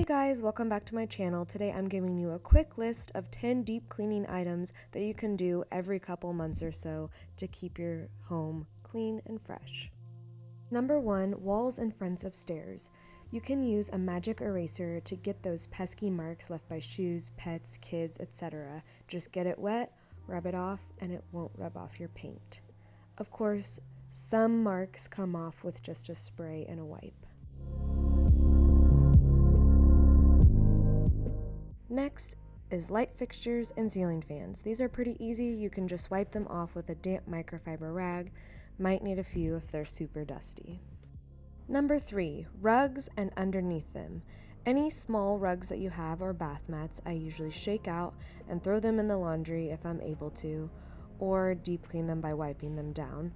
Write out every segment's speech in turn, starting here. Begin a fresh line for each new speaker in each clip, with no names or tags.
Hey guys, welcome back to my channel. Today I'm giving you a quick list of 10 deep cleaning items that you can do every couple months or so to keep your home clean and fresh. Number 1, walls and fronts of stairs. You can use a magic eraser to get those pesky marks left by shoes, pets, kids, etc. Just get it wet, rub it off, and it won't rub off your paint. Of course, some marks come off with just a spray and a wipe. Next is light fixtures and ceiling fans. These are pretty easy. You can just wipe them off with a damp microfiber rag. Might need a few if they're super dusty. Number 3, rugs and underneath them. Any small rugs that you have or bath mats, I usually shake out and throw them in the laundry if I'm able to, or deep clean them by wiping them down.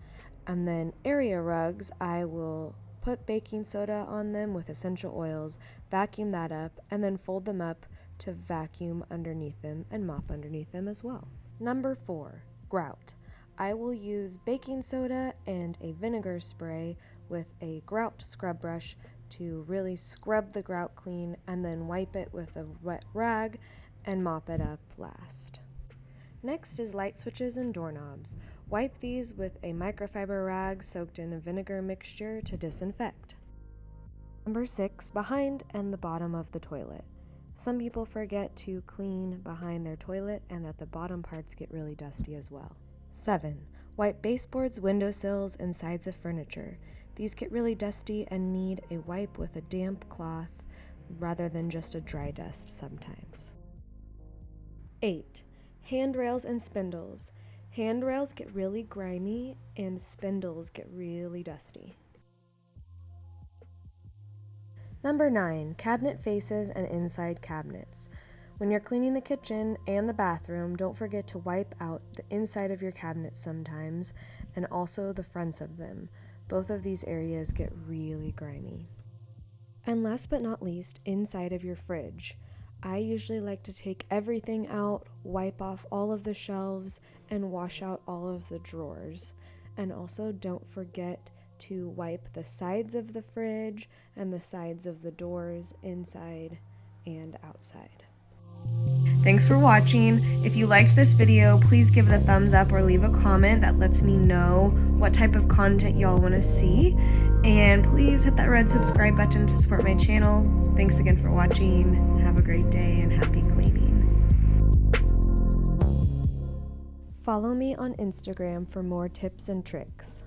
And then area rugs, I will put baking soda on them with essential oils, vacuum that up, and then fold them up to vacuum underneath them and mop underneath them as well. Number 4, grout. I will use baking soda and a vinegar spray with a grout scrub brush to really scrub the grout clean and then wipe it with a wet rag and mop it up last. Next is light switches and doorknobs. Wipe these with a microfiber rag soaked in a vinegar mixture to disinfect. Number 6, behind and the bottom of the toilet. Some people forget to clean behind their toilet and that the bottom parts get really dusty as well. 7, wipe baseboards, windowsills, and sides of furniture. These get really dusty and need a wipe with a damp cloth rather than just a dry dust sometimes. 8, handrails and spindles. Handrails get really grimy and spindles get really dusty. Number 9, cabinet faces and inside cabinets. When you're cleaning the kitchen and the bathroom, don't forget to wipe out the inside of your cabinets sometimes, and also the fronts of them. Both of these areas get really grimy. And last but not least, inside of your fridge. I usually like to take everything out, wipe off all of the shelves, and wash out all of the drawers. And also don't forget to wipe the sides of the fridge and the sides of the doors inside and outside. Thanks for watching. If you liked this video, please give it a thumbs up or leave a comment that lets me know what type of content y'all want to see. And please hit that red subscribe button to support my channel. Thanks again for watching. Have a great day and happy cleaning. Follow me on Instagram for more tips and tricks.